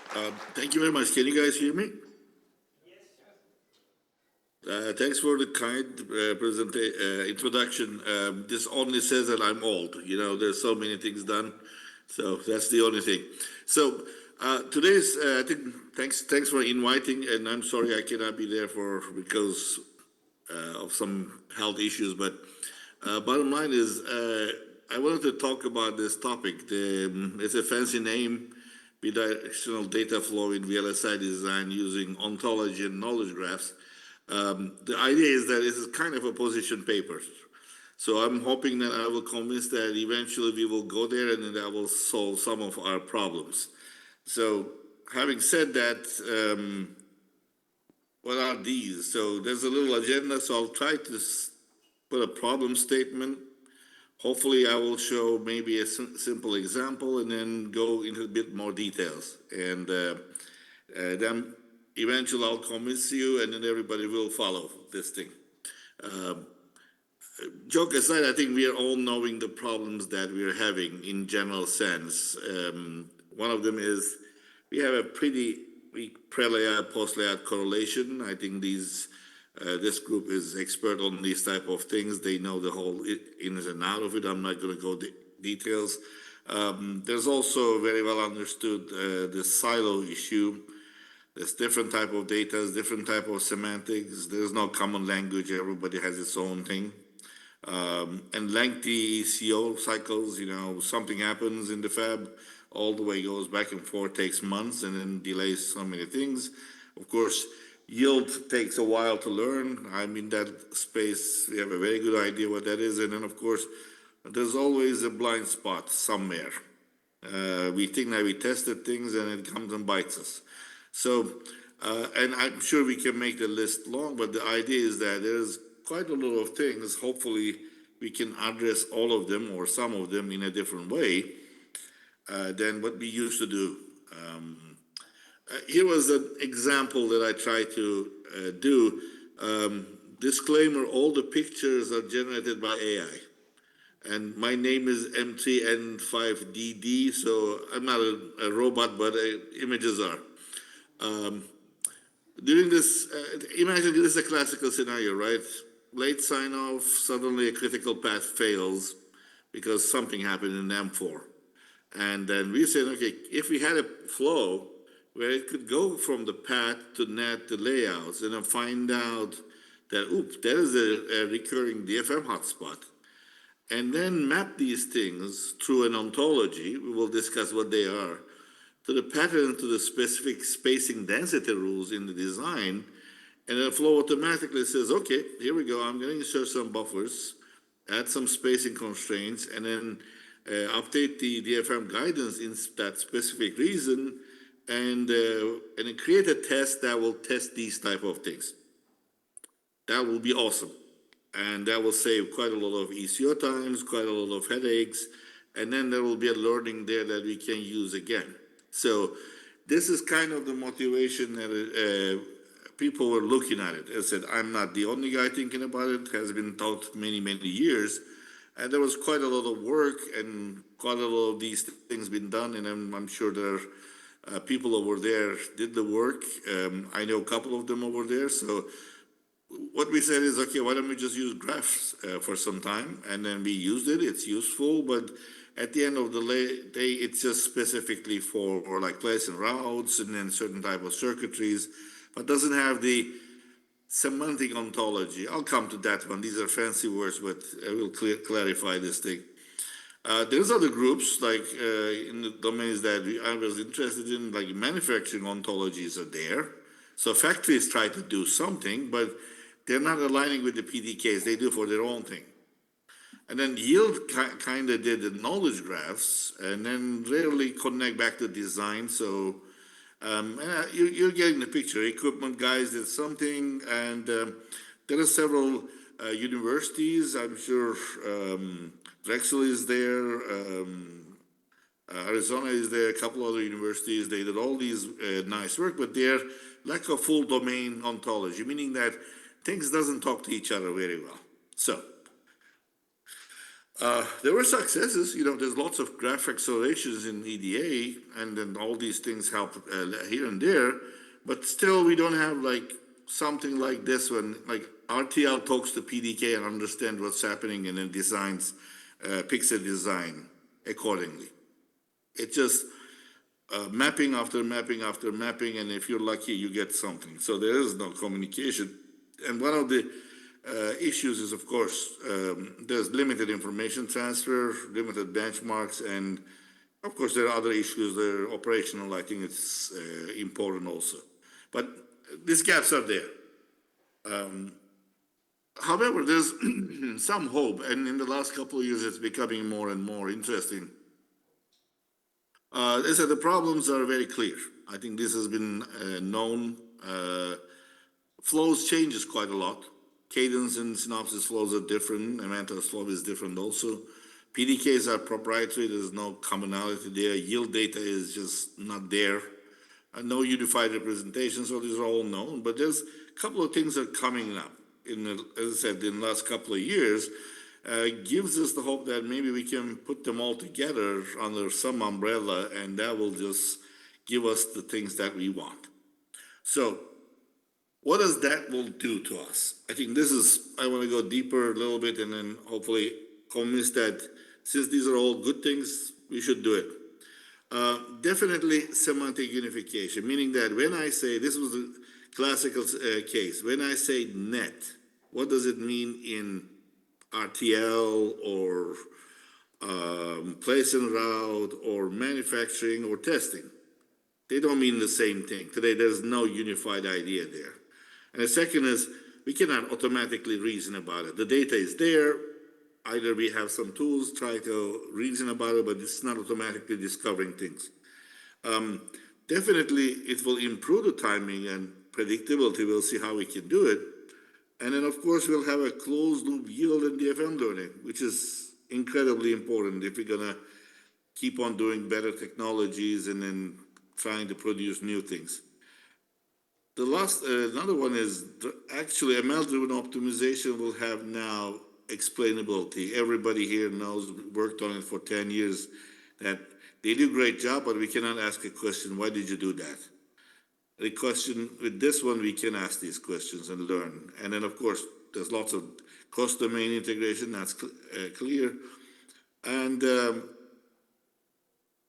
Thank you very much. Can you guys hear me? Thanks for the kind introduction. This only says that I'm old. You know, there's so many things done, so that's the only thing. So today's, I think, thanks for inviting, and I'm sorry I cannot be there because of some health issues. But bottom line is, I wanted to talk about this topic. It's a fancy name, bidirectional data flow in VLSI design using ontology and knowledge graphs. The idea is that this is kind of a position paper. So I'm hoping that I will convince that eventually we will go there and then that will solve some of our problems. So having said that, what are these? So there's a little agenda, so I'll try to put a problem statement. Hopefully I will show maybe a simple example and then go into a bit more details. And then eventually I'll convince you and then everybody will follow this thing. Joke aside, I think we are all knowing the problems that we are having in general sense. One of them is we have a pretty weak pre-layout, post-layout correlation. I think this group is expert on these type of things. They know the whole ins and out of it. I'm not going to go details. There's also very well understood the silo issue. There's different type of data, different type of semantics. There's no common language. Everybody has its own thing. And lengthy CO cycles, you know, something happens in the fab, all the way goes back and forth, takes months, and then delays so many things. Of course, yield takes a while to learn. I'm in that space. We have a very good idea what that is. And then, of course, there's always a blind spot somewhere. We think that we tested things and it comes and bites us. So, and I'm sure we can make the list long, but the idea is that there's quite a lot of things. Hopefully, we can address all of them or some of them in a different way than what we used to do. Here was an example that I tried to do. Disclaimer, all the pictures are generated by AI. And my name is M3N5DD, so I'm not a robot, but images are. During this, imagine this is a classical scenario, right? Late sign-off, suddenly a critical path fails because something happened in M4. And then we said, okay, if we had a flow where it could go from the path to net to layouts and then find out that, oops, there is a recurring DFM hotspot. And then map these things through an ontology, we will discuss what they are, to the pattern, to the specific spacing density rules in the design, and the flow automatically says, okay, here we go, I'm going to insert some buffers, add some spacing constraints, and then update the DFM guidance in that specific reason, and create a test that will test these type of things. That will be awesome. And that will save quite a lot of ECO times, quite a lot of headaches, and then there will be a learning there that we can use again. So this is kind of the motivation that people were looking at it. I said, I'm not the only guy thinking about it. It has been taught many, many years. And there was quite a lot of work and quite a lot of these things been done. And I'm sure there are people over there did the work. I know a couple of them over there. So what we said is, okay, why don't we just use graphs for some time? And then we used it. It's useful. But at the end of the day, it's just specifically for like place and routes and then certain type of circuitries, but doesn't have the semantic ontology. I'll come to that one. These are fancy words, but I will clarify this thing. There's other groups like in the domains that I was interested in, like manufacturing ontologies are there. So factories try to do something, but they're not aligning with the PDKs. They do for their own thing. And then yield kind of did the knowledge graphs and then rarely connect back to design. So you're getting the picture. Equipment guys did something, and there are several universities. I'm sure Drexel is there, Arizona is there, a couple other universities. They did all these nice work, but they're lack of full domain ontology, meaning that things doesn't talk to each other very well. So There were successes. There's lots of graph accelerations in EDA, and then all these things help here and there. But still, we don't have like something like this one. Like RTL talks to PDK and understands what's happening, and then picks a design accordingly. It's just mapping after mapping after mapping, and if you're lucky, you get something. So there is no communication. And one of the issues is, of course, there's limited information transfer, limited benchmarks, and of course, there are other issues that are operational. I think it's important also. But these gaps are there. However, there's some hope, and in the last couple of years, it's becoming more and more interesting. As I said, the problems are very clear. I think this has been known. Flows changes quite a lot. Cadence and Synopsys flows are different. Amanta's flow is different also. PDKs are proprietary. There's no commonality there. Yield data is just not there. No unified representation. So these are all known. But there's a couple of things that are coming up. As I said, in the last couple of years, gives us the hope that maybe we can put them all together under some umbrella, and that will just give us the things that we want. So what does that will do to us? I think I want to go deeper a little bit and then hopefully convince that since these are all good things, we should do it. Definitely semantic unification, meaning that when I say, this was a classical case, when I say net, what does it mean in RTL or place and route or manufacturing or testing? They don't mean the same thing. Today, there's no unified idea there. And the second is, we cannot automatically reason about it. The data is there. Either we have some tools try to reason about it, but it's not automatically discovering things. Definitely, it will improve the timing and predictability. We'll see how we can do it. And then, of course, we'll have a closed loop yield and DFM learning, which is incredibly important if we're going to keep on doing better technologies and then trying to produce new things. The last, another one is actually ML-driven optimization will have now explainability. Everybody here knows, worked on it for 10 years, that they do a great job, but we cannot ask a question, why did you do that? The question with this one, we can ask these questions and learn. And then, of course, there's lots of cross-domain integration, that's clear. And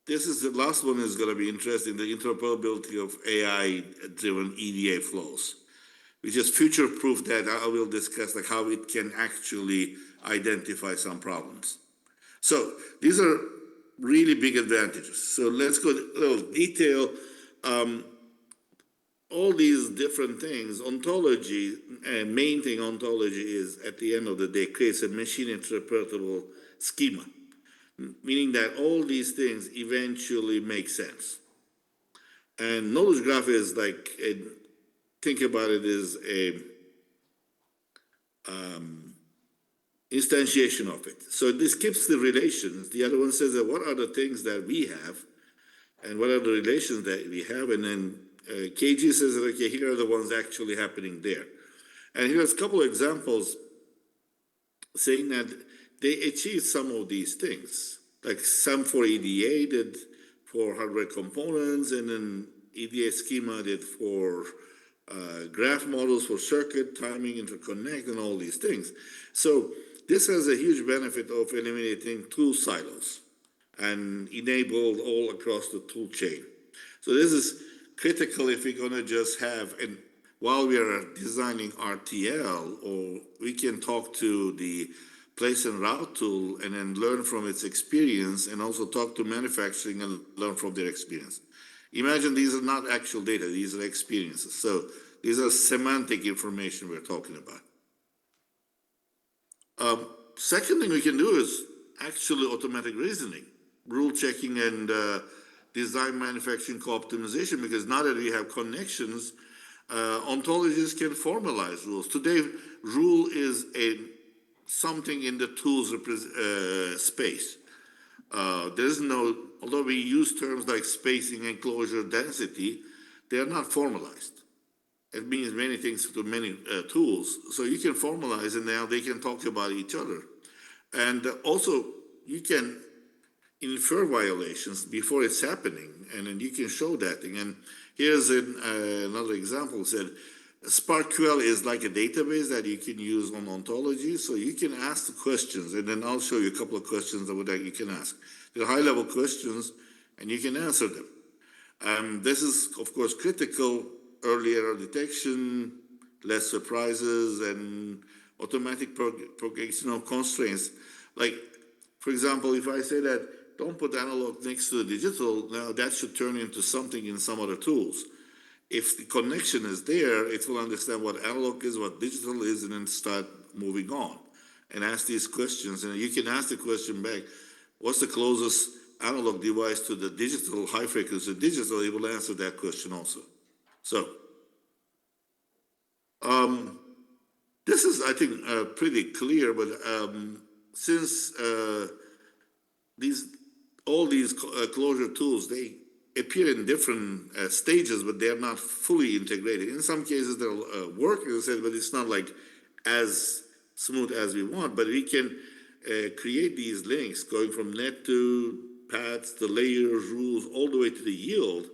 this is the last one is going to be interesting, the interoperability of AI-driven EDA flows, which is future-proof that I will discuss like how it can actually identify some problems. So these are really big advantages. So let's go a little detail. All these different things, ontology, and main thing ontology is at the end of the day creates a machine interpretable schema, meaning that all these things eventually make sense. And knowledge graph is like, think about it as a instantiation of it. So this keeps the relations. The other one says that what are the things that we have and what are the relations that we have, and then KG says that, okay, here are the ones actually happening there. And here's a couple of examples saying that they achieved some of these things, like some for EDA did for hardware components, and then EDA schema did for graph models for circuit, timing, interconnect, and all these things. So this has a huge benefit of eliminating tool silos and enabled all across the tool chain. So this is critical if we're going to just have, and while we are designing RTL, or we can talk to the place and route tool and then learn from its experience, and also talk to manufacturing and learn from their experience. Imagine these are not actual data, these are experiences. So these are semantic information we're talking about. Second thing we can do is actually automatic reasoning, rule checking, and design manufacturing co-optimization, because now that we have connections, ontologies can formalize rules. Today, rule is something in the tools space. There's no, although we use terms like spacing, enclosure, density, they are not formalized. It means many things to many tools. So you can formalize, and now they can talk about each other. And also, you can infer violations before it's happening, and then you can show that thing. And here's another example. Said SparkQL is like a database that you can use on ontology, so you can ask the questions, and then I'll show you a couple of questions that you can ask. They're high-level questions, and you can answer them. This is, of course, critical: early error detection, less surprises, and automatic propagation of constraints. Like, for example, if I say that don't put analog next to the digital, now that should turn into something in some other tools. If the connection is there, it will understand what analog is, what digital is, and then start moving on and ask these questions. And you can ask the question back: what's the closest analog device to the digital, high frequency digital? It will answer that question also. So this is, I think, pretty clear. But since all these closure tools, they appear in different stages, but they're not fully integrated. In some cases, they'll work, as I said, but it's not like as smooth as we want. But we can create these links going from net to paths, the layers, rules, all the way to the yield.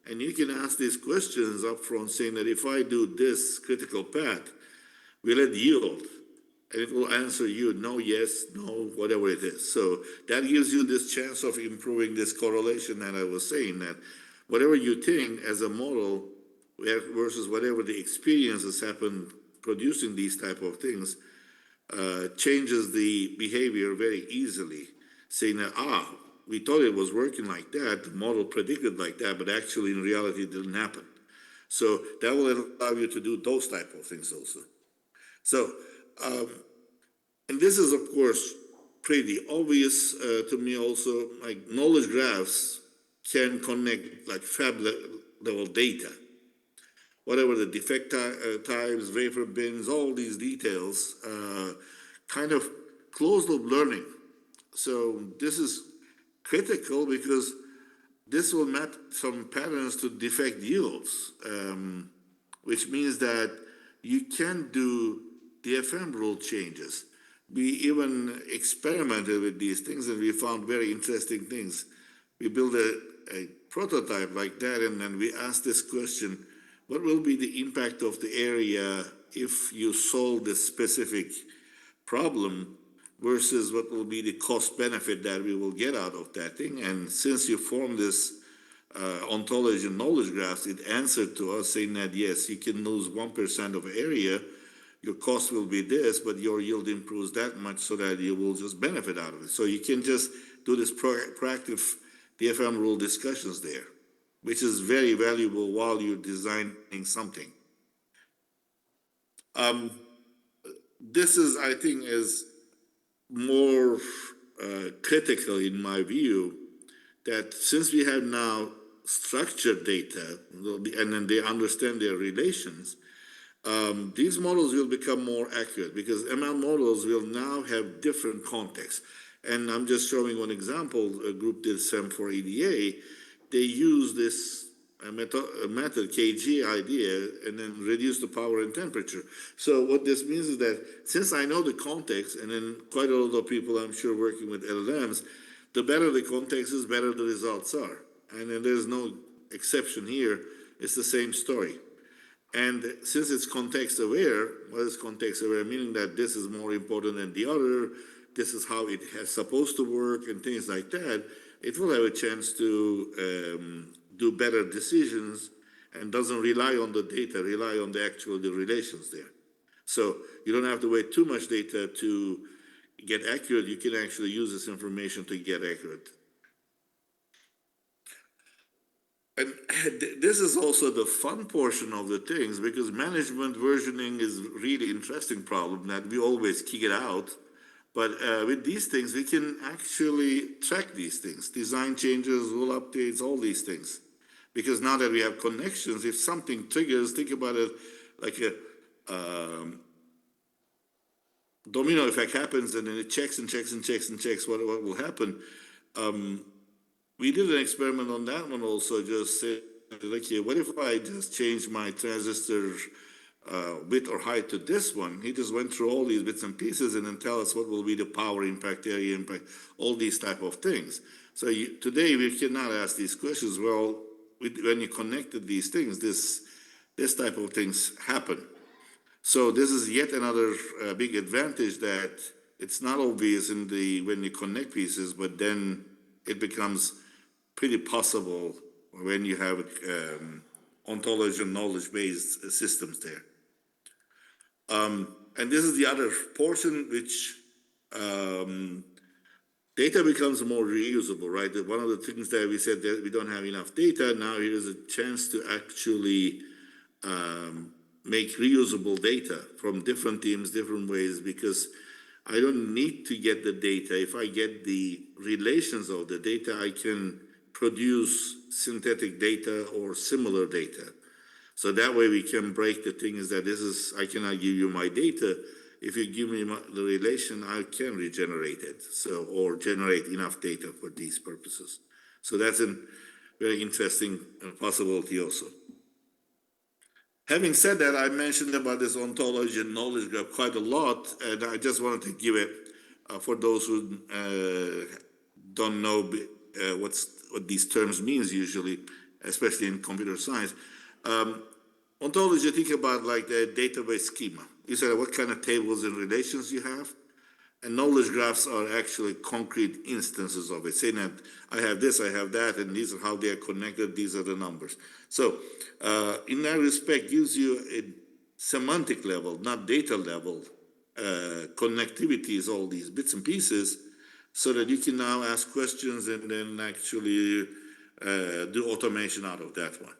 And you can ask these questions up front, saying that if I do this critical path, will it yield? And it will answer you no, yes, no, whatever it is. So that gives you this chance of improving this correlation that I was saying, that whatever you think as a model versus whatever the experience has happened producing these type of things changes the behavior very easily, saying that, we thought it was working like that, the model predicted like that, but actually in reality it didn't happen. So that will allow you to do those type of things also. So, and this is, of course, pretty obvious to me also. Like, knowledge graphs can connect like fab level data, whatever the defect types, wafer bins, all these details, kind of closed loop learning. So this is critical because this will map some patterns to defect yields, which means that you can do DFM rule changes. We even experimented with these things and we found very interesting things. We built a prototype like that, and then we asked this question: what will be the impact of the area if you solve this specific problem versus what will be the cost benefit that we will get out of that thing? And since you form this ontology and knowledge graphs, it answered to us saying that yes, you can lose 1% of area, your cost will be this, but your yield improves that much, so that you will just benefit out of it. So you can just do this proactive DFM rule discussions there, which is very valuable while you're designing something. This is, I think, is more critical in my view, that since we have now structured data and then they understand their relations, these models will become more accurate because ML models will now have different contexts. And I'm just showing one example. A group did some for EDA. They use this method KG idea and then reduce the power and temperature. So what this means is that since I know the context, and then quite a lot of people I'm sure working with LLMs, the better the context is, better the results are. And then there's no exception here. It's the same story. And since it's context aware, what is context aware? Meaning that this is more important than the other, this is how it has supposed to work, and things like that, it will have a chance to do better decisions and doesn't rely on the data, rely on the relations there. So you don't have to wait too much data to get accurate. You can actually use this information to get accurate. And this is also the fun portion of the things, because management versioning is really interesting problem that we always kick it out. But with these things, we can actually track these things, design changes, rule updates, all these things. Because now that we have connections, if something triggers, think about it like a domino effect happens, and then it checks and checks and checks and checks what will happen. We did an experiment on that one also, just said, okay, what if I just change my transistor width or height to this one. He just went through all these bits and pieces and then tell us what will be the power impact, area impact, all these type of things. So today we cannot ask these questions. Well, when you connected these things, this type of things happen. So this is yet another big advantage, that it's not obvious in when you connect pieces, but then it becomes pretty possible when you have ontology and knowledge-based systems there. And this is the other portion, which data becomes more reusable, right? One of the things that we said that we don't have enough data, now here's a chance to actually make reusable data from different teams, different ways, because I don't need to get the data. If I get the relations of the data, I can produce synthetic data or similar data. So that way we can break the thing is that I cannot give you my data. If you give me the relation, I can regenerate it. So, or generate enough data for these purposes. So that's a very interesting possibility also. Having said that, I mentioned about this ontology and knowledge graph quite a lot, and I just wanted to give it for those who don't know what these terms means usually, especially in computer science. Ontology, think about like the database schema. You said what kind of tables and relations you have, and knowledge graphs are actually concrete instances of it, saying that I have this, I have that, and these are how they are connected, these are the numbers. So in that respect, gives you a semantic level, not data level, connectivity is all these bits and pieces, so that you can now ask questions and then actually do automation out of that one.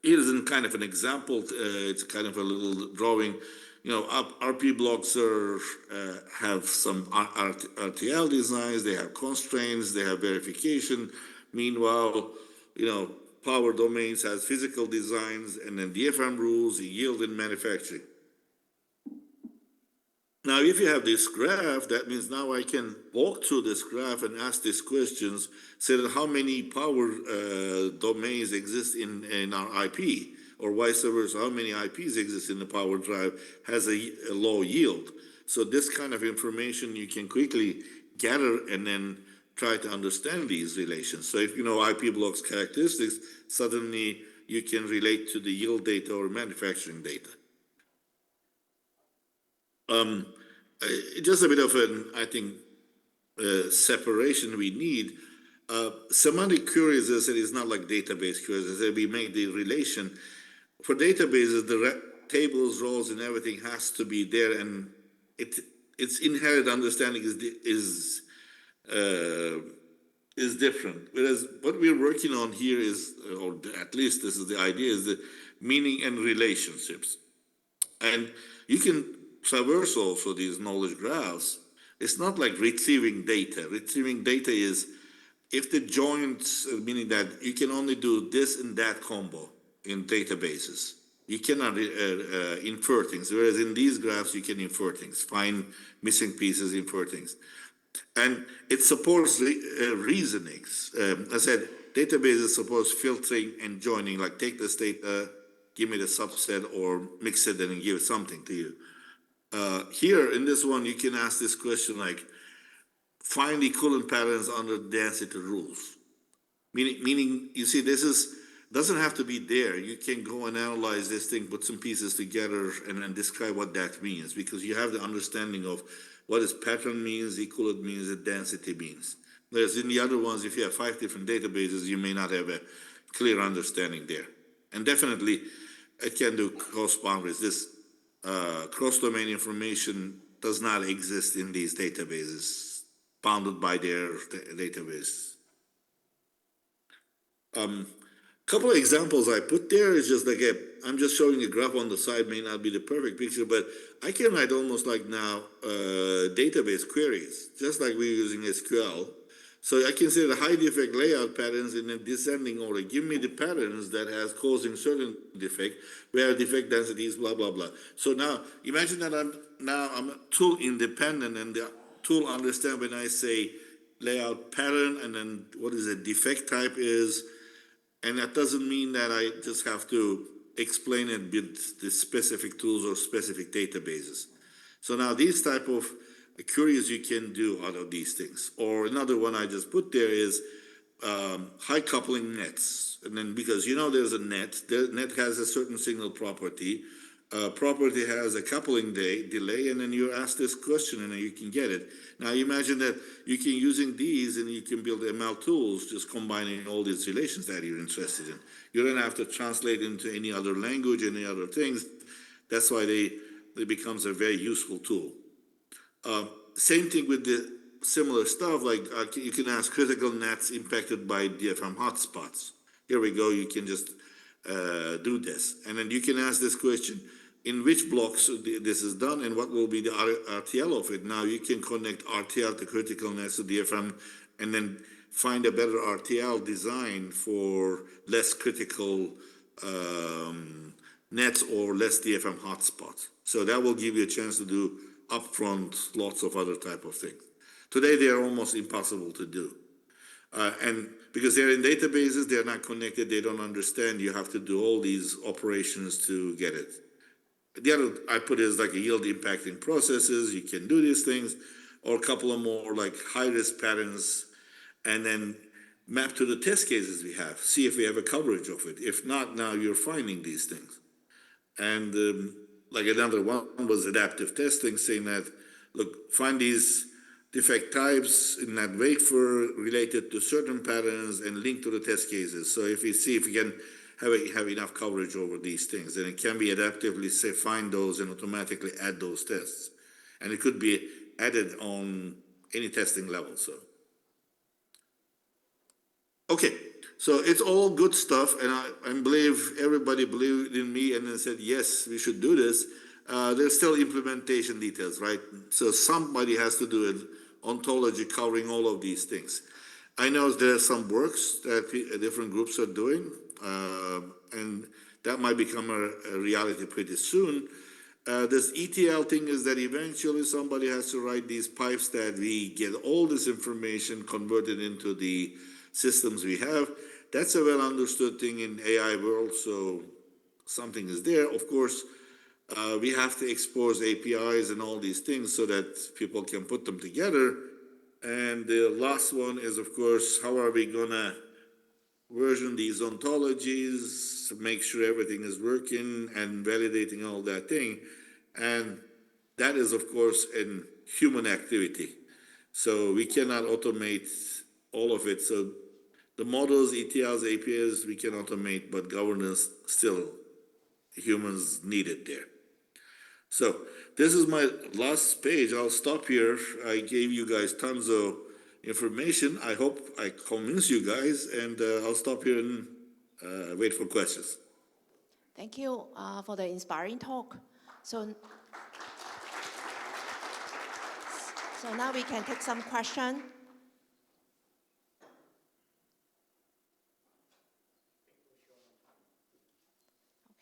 Here's kind of an example. It's kind of a little drawing. You know, RP blocks have some RTL designs. They have constraints. They have verification. Meanwhile, you know, power domains has physical designs, and then DFM rules, yield in manufacturing. Now, if you have this graph, that means now I can walk through this graph and ask these questions, say that how many power domains exist in our IP, or vice versa, how many IPs exist in the power drive has a low yield. So this kind of information you can quickly gather and then try to understand these relations. So if you know IP blocks characteristics, suddenly you can relate to the yield data or manufacturing data. Just a bit of an, I think, separation we need. Semantic queries, as I said, is not like database queries. As I said, we make the relation. For databases, the tables, rows, and everything has to be there, and its inherent understanding is different. Whereas what we're working on here is, or at least this is the idea, is the meaning and relationships. And you can traverse also these knowledge graphs. It's not like retrieving data. Retrieving data is if the joints, meaning that you can only do this and that combo in databases. You cannot infer things, whereas in these graphs you can infer things, find missing pieces, infer things. And it supports reasonings. I said databases support filtering and joining, like take this data, give me the subset, or mix it and give something to you. Here in this one, you can ask this question like, find equivalent patterns under density rules. Meaning, you see, doesn't have to be there. You can go and analyze this thing, put some pieces together, and then describe what that means, because you have the understanding of what is pattern means, equivalent means, and density means. Whereas in the other ones, if you have 5 different databases, you may not have a clear understanding there. And definitely, it can do cross boundaries. This cross-domain information does not exist in these databases, bounded by their database. Couple of examples I put there is just like I'm just showing a graph on the side, may not be the perfect picture, but I can write almost like now database queries, just like we're using SQL. So I can say the high defect layout patterns in a descending order. Give me the patterns that has causing certain defect, where defect density is blah, blah, blah. So now imagine that I'm tool independent, and the tool understand when I say layout pattern and then what is a defect type is. And that doesn't mean that I just have to explain it with the specific tools or specific databases. So now these type of queries you can do out of these things. Or another one I just put there is high coupling nets. And then because there's a net, the net has a certain signal property. Property has a coupling delay, and then you ask this question and then you can get it. Now imagine that you can using these and you can build ML tools just combining all these relations that you're interested in. You don't have to translate into any other language, any other things. That's why they becomes a very useful tool. Same thing with the similar stuff, like you can ask critical nets impacted by DFM hotspots. Here we go, you can just do this. And then you can ask this question, in which blocks this is done and what will be the RTL of it. Now you can connect RTL to critical nets to DFM and then find a better RTL design for less critical nets or less DFM hotspots. So that will give you a chance to do upfront lots of other type of things. Today they are almost impossible to do. And because they're in databases, they're not connected, they don't understand, you have to do all these operations to get it. The other I put is like a yield impacting processes, you can do these things, or a couple of more like high risk patterns, and then map to the test cases we have, see if we have a coverage of it. If not, now you're finding these things. And like another one was adaptive testing, saying that, look, find these defect types in that wafer related to certain patterns and link to the test cases. So if we see if we can have enough coverage over these things, then it can be adaptively say find those and automatically add those tests. And it could be added on any testing level. So okay, so it's all good stuff, and I believe everybody believed in me and then said yes, we should do this. There's still implementation details, right? So somebody has to do it. Ontology covering all of these things. I know there are some works that different groups are doing, and that might become a reality pretty soon. This ETL thing is that eventually somebody has to write these pipes that we get all this information converted into the systems we have. That's a well understood thing in AI world, so something is there. Of course, we have to expose APIs and all these things so that people can put them together. And the last one is, of course, how are we gonna version these ontologies, make sure everything is working and validating all that thing. And that is, of course, a human activity. So we cannot automate all of it. So the models, ETLs, APIs, we can automate, but governance still humans need it there. So this is my last page. I'll stop here. I gave you guys tons of information. I hope I convinced you guys, and I'll stop here and wait for questions. Thank you for the inspiring talk. So now we can take some questions.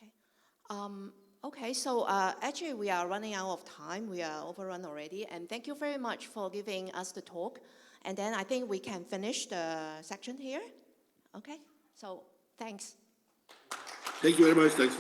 Okay. Okay, so actually we are running out of time. We are overrun already. And thank you very much for giving us the talk. And then I think we can finish the section here. Okay, so thanks. Thank you very much. Thanks.